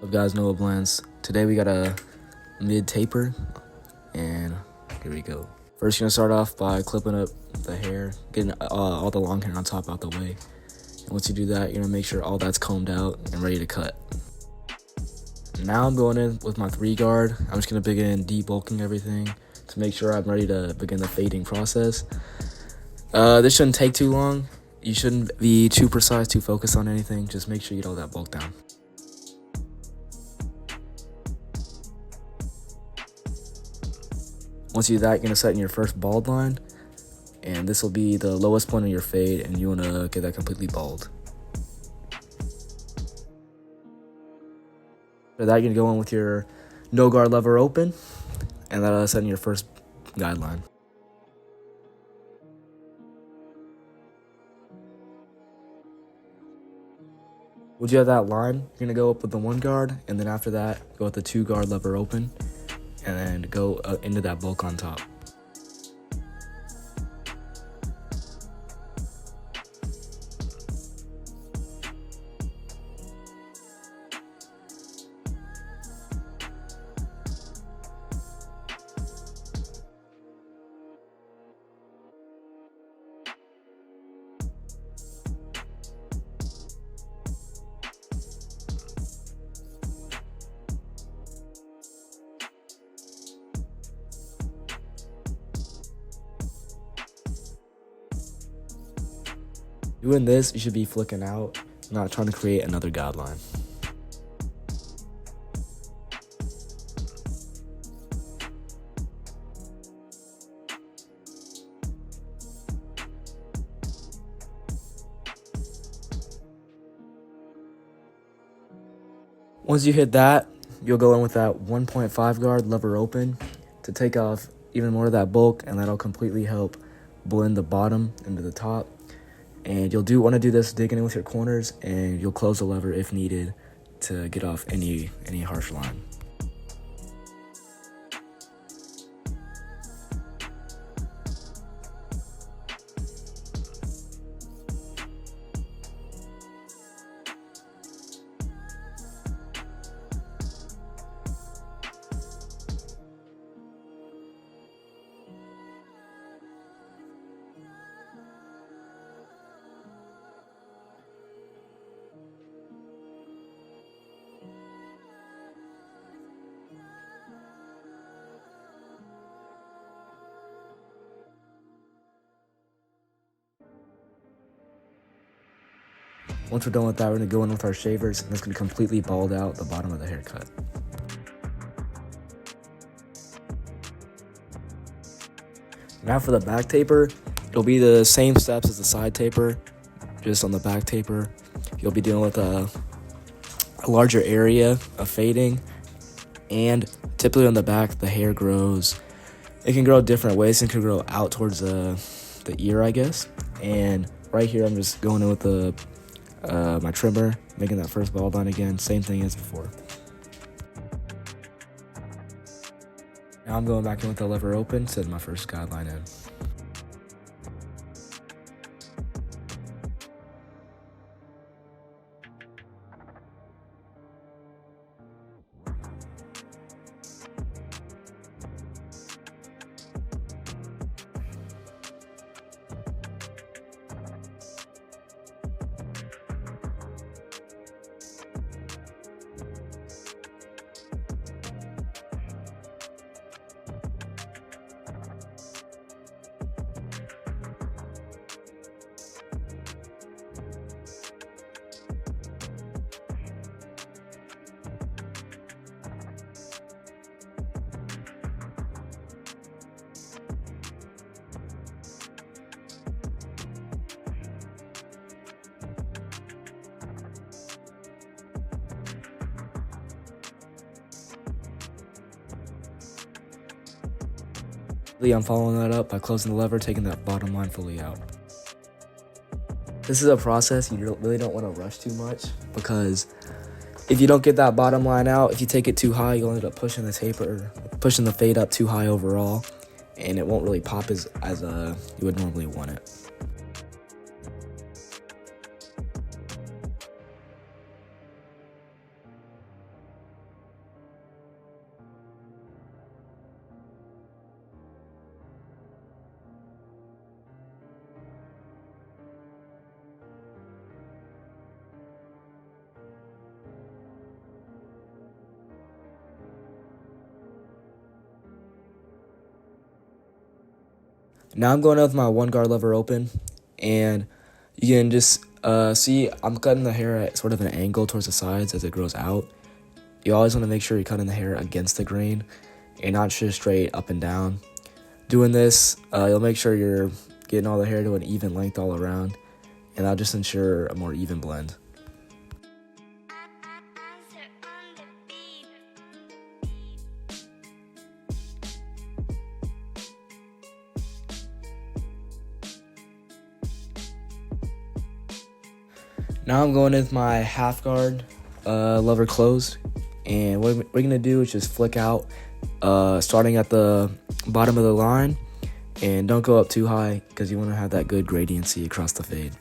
What's up guys, Noah Blends. Today we got a mid taper and here we go. First you're gonna start off by clipping up the hair, getting all the long hair on top out the way. And once you do that, you're gonna make sure all that's combed out and ready to cut. Now I'm going in with my 3 guard. I'm just gonna begin debulking everything to make sure I'm ready to begin the fading process. This shouldn't take too long. You shouldn't be too precise, too focused on anything. Just make sure you get all that bulk down. Once you do that, you're going to set in your first bald line, and this will be the lowest point of your fade, and you want to get that completely bald. After that, you're going to go in with your no guard lever open, and that'll set in your first guideline. Once you have that line, you're going to go up with the 1 guard, and then after that, go with the 2 guard lever open, and then go into that bulk on top. Doing this, you should be flicking out, not trying to create another guideline. Once you hit that, you'll go in with that 1.5 guard lever open to take off even more of that bulk, and that'll completely help blend the bottom into the top. And you'll want to do this digging in with your corners, and you'll close the lever if needed to get off any harsh line. Once we're done with that, we're going to go in with our shavers, and that's going to completely bald out the bottom of the haircut. Now for the back taper, it'll be the same steps as the side taper, just on the back taper. You'll be dealing with a larger area of fading, and typically on the back, the hair grows. It can grow different ways. It can grow out towards the ear, I guess. And right here, I'm just going in with my trimmer, making that first bald line again, same thing as before. Now I'm going back in with the lever open, setting my first guideline in. I'm following that up by closing the lever, taking that bottom line fully out. This is a process you really don't want to rush too much, because if you don't get that bottom line out, if you take it too high, you'll end up pushing the taper, pushing the fade up too high overall, and it won't really pop as you would normally want it. Now I'm going up with my one guard lever open, and you can just see I'm cutting the hair at sort of an angle towards the sides as it grows out. You always want to make sure you're cutting the hair against the grain and not just straight up and down. Doing this, you'll make sure you're getting all the hair to an even length all around, and that'll just ensure a more even blend. Now I'm going with my half guard lever closed, and what we're gonna do is just flick out, starting at the bottom of the line, and don't go up too high because you want to have that good gradiency across the fade.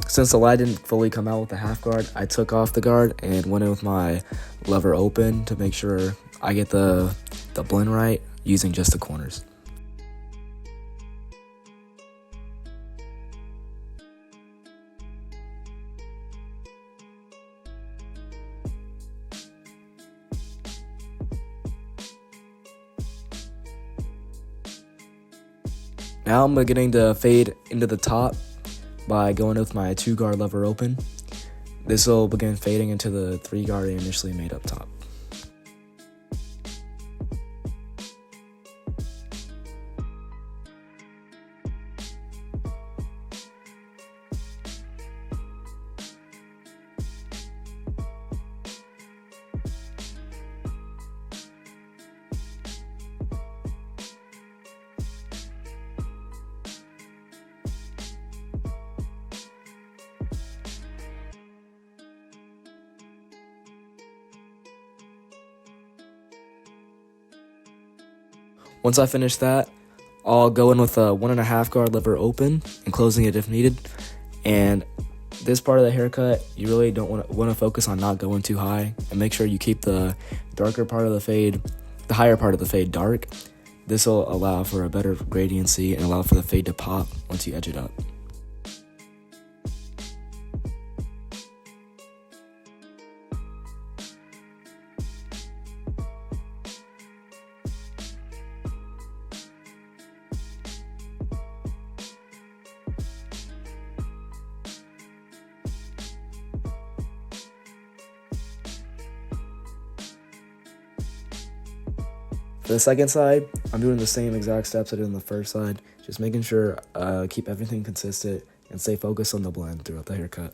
Since the light didn't fully come out with the half guard, I took off the guard and went in with my lever open to make sure I get the blend right using just the corners. Now I'm beginning to fade into the top by going with my 2 guard lever open. This will begin fading into the 3 guard I initially made up top. Once I finish that, I'll go in with a 1.5 guard lever open and closing it if needed. And this part of the haircut, you really don't want to focus on not going too high, and make sure you keep the darker part of the fade, the higher part of the fade dark. This will allow for a better gradiency and allow for the fade to pop once you edge it up. For the second side, I'm doing the same exact steps I did on the first side, just making sure keep everything consistent and stay focused on the blend throughout the haircut.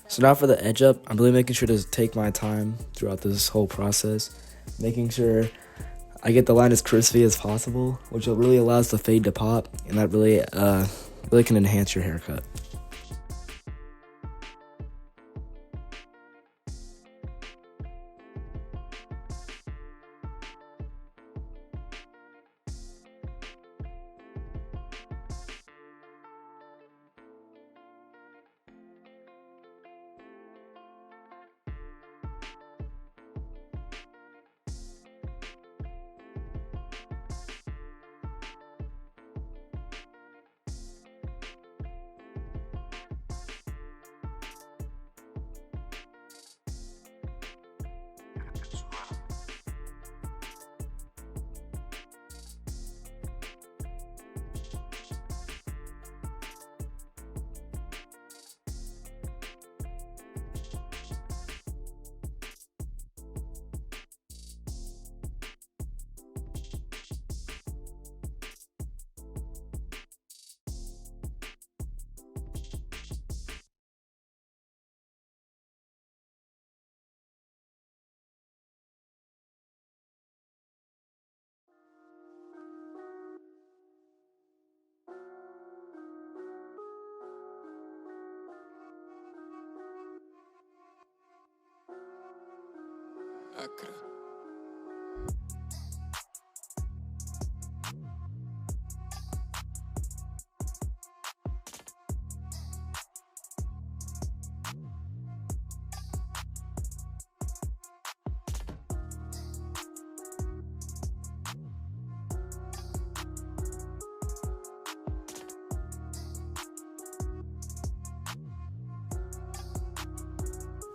So now for the edge up, I'm really making sure to take my time throughout this whole process, making sure I get the line as crispy as possible, which really allows the fade to pop, and that really can enhance your haircut.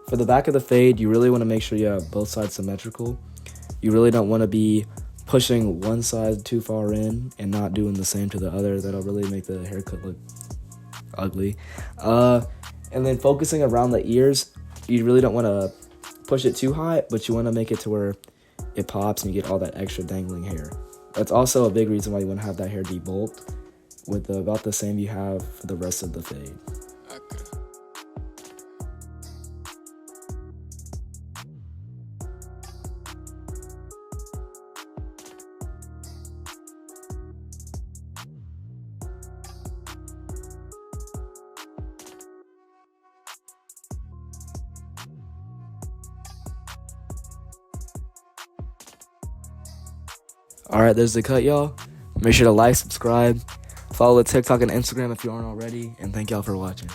For the back of the fade, you really want to make sure you have both sides symmetrical. You really don't want to be pushing one side too far in and not doing the same to the other. That'll really make the haircut look ugly. And then focusing around the ears, you really don't want to push it too high, but you want to make it to where it pops and you get all that extra dangling hair. That's also a big reason why you want to have that hair debulked with about the same you have for the rest of the fade. Alright, there's the cut, y'all. Make sure to like, subscribe, follow the TikTok and Instagram if you aren't already, and thank y'all for watching.